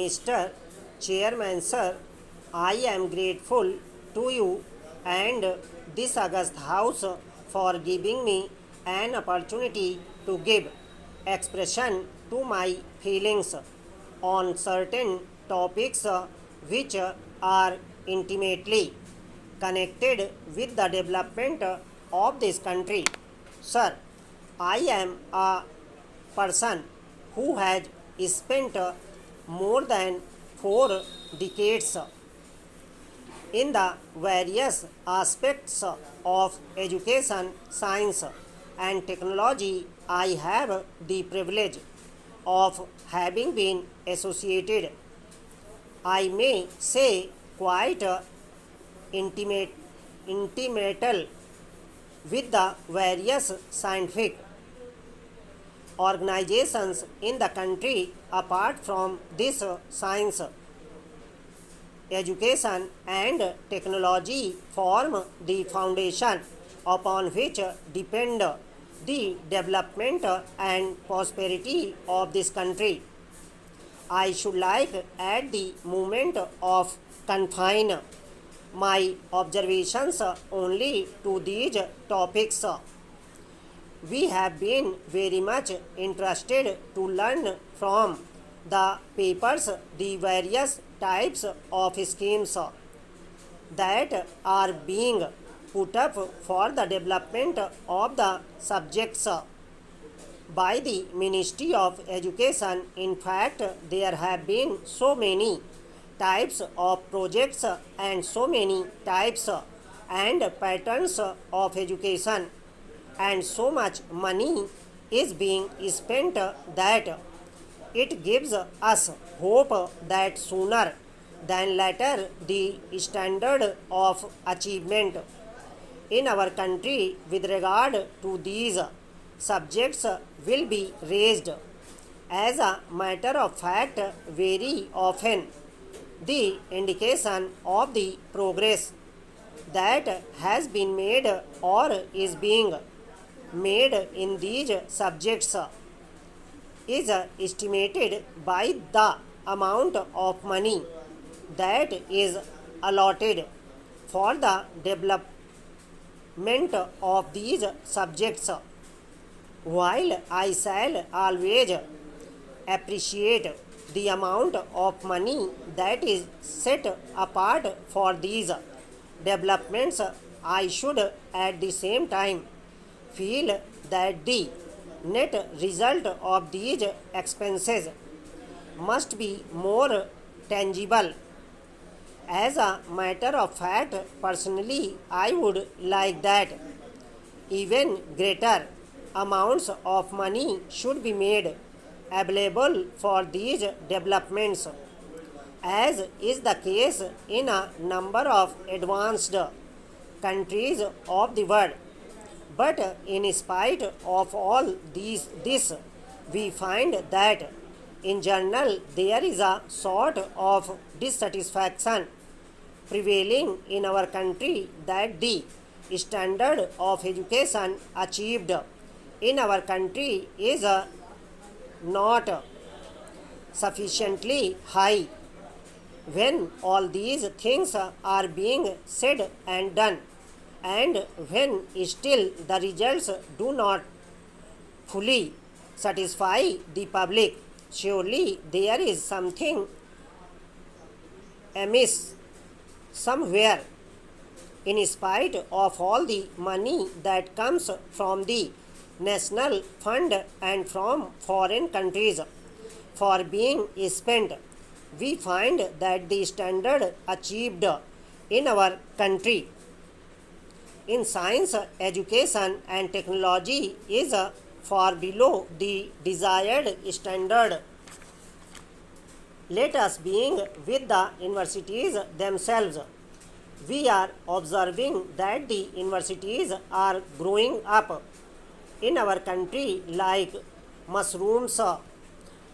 Mr. Chairman, sir, I am grateful to you and this August House for giving me an opportunity to give expression to my feelings on certain topics which are intimately connected with the development of this country. Sir, I am a person who has spent more than 4 decades in the various aspects of education, science, and technology. I have the privilege of having been associated, I may say, quite intimately with the various scientific organizations in the country. Apart from this, science, education, and technology form the foundation upon which depend the development and prosperity of this country. I should like at the moment of confine my observations only to these topics. We have been very much interested to learn from the papers the various types of schemes that are being put up for the development of the subjects by the Ministry of Education. In fact, there have been so many types of projects and so many types and patterns of education, and so much money is being spent that it gives us hope that sooner than later the standard of achievement in our country with regard to these subjects will be raised. As a matter of fact, very often the indication of the progress that has been made or is being made in these subjects is estimated by the amount of money that is allotted for the development of these subjects. While I shall always appreciate the amount of money that is set apart for these developments, I should at the same time feel that the net result of these expenses must be more tangible. As a matter of fact, personally, I would like that even greater amounts of money should be made available for these developments, as is the case in a number of advanced countries of the world. But in spite of all this, we find that in general there is a sort of dissatisfaction prevailing in our country that the standard of education achieved in our country is not sufficiently high. When all these things are being said and done, and when still the results do not fully satisfy the public, surely there is something amiss somewhere. In spite of all the money that comes from the national fund and from foreign countries for being spent, we find that the standard achieved in our country in science, education, and technology is far below the desired standard. Let us begin with the universities themselves. We are observing that the universities are growing up in our country like mushrooms.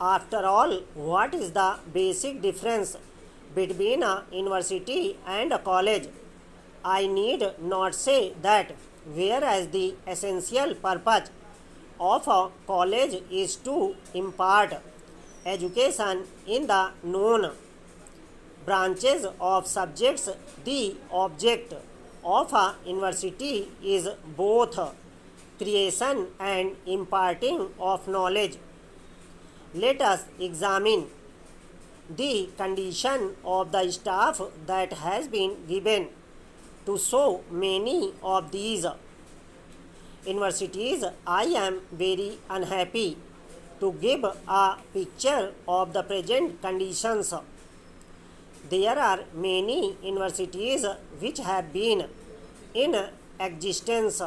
After all, what is the basic difference between a university and a college? I need not say that, whereas the essential purpose of a college is to impart education in the known branches of subjects. The object of a university is both creation and imparting of knowledge. Let us examine the condition of the staff that has been given to so many of these universities. I am very unhappy to give a picture of the present conditions. There are many universities which have been in existence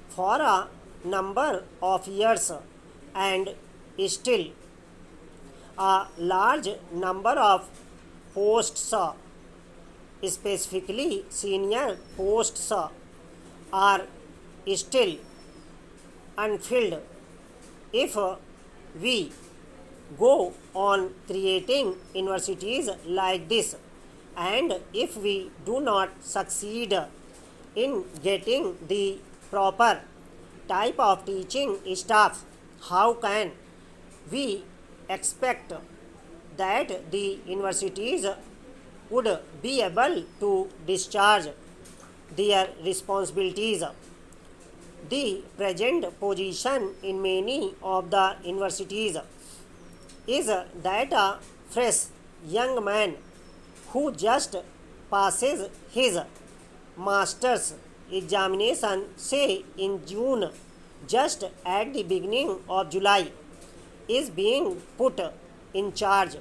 for a number of years, and still a large number of posts, specifically senior posts, are still unfilled. If we go on creating universities like this, and if we do not succeed in getting the proper type of teaching staff, how can we expect that the universities would be able to discharge their responsibilities? The present position in many of the universities is that a fresh young man who just passes his master's examination, say in June, just at the beginning of July, is being put in charge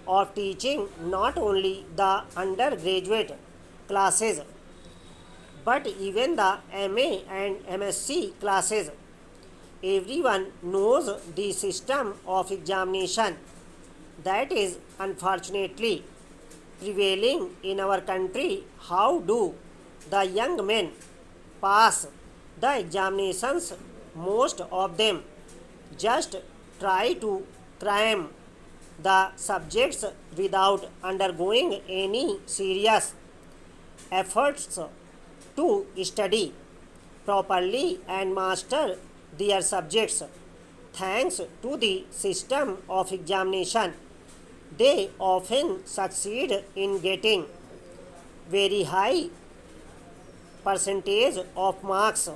of teaching not only the undergraduate classes but even the MA and MSc classes. Everyone knows the system of examination that is unfortunately prevailing in our country. How do the young men pass the examinations? Most of them just try to cram the subjects without undergoing any serious efforts to study properly and master their subjects. Thanks to the system of examination, they often succeed in getting very high percentage of marks,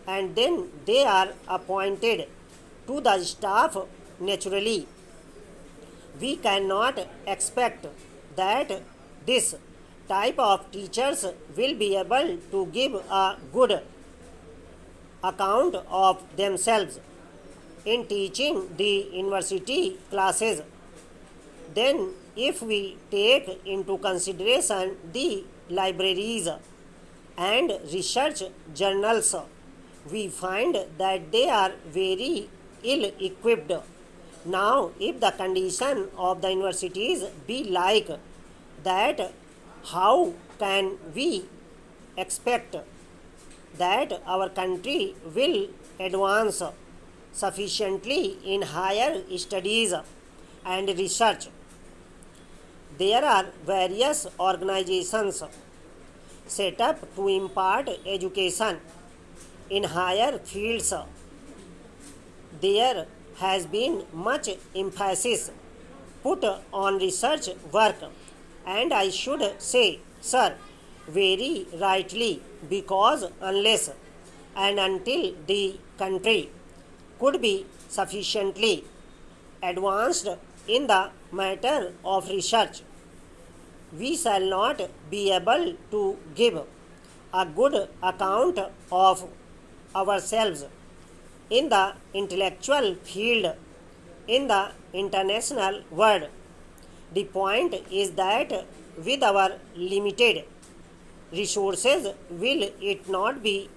and then they are appointed to the staff. Naturally, we cannot expect that this type of teachers will be able to give a good account of themselves in teaching the university classes. Then, if we take into consideration the libraries and research journals, we find that they are very ill equipped. Now, if the condition of the universities be like that, how can we expect that our country will advance sufficiently in higher studies and research? There are various organizations set up to impart education in higher fields. There has been much emphasis put on research work, and I should say, sir, very rightly, because unless and until the country could be sufficiently advanced in the matter of research, we shall not be able to give a good account of ourselves in the intellectual field in the international world. The point is that with our limited resources, will it not be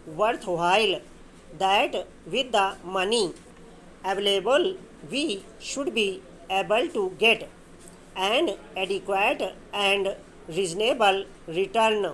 worthwhile that with the money available we should be able to get an adequate and reasonable return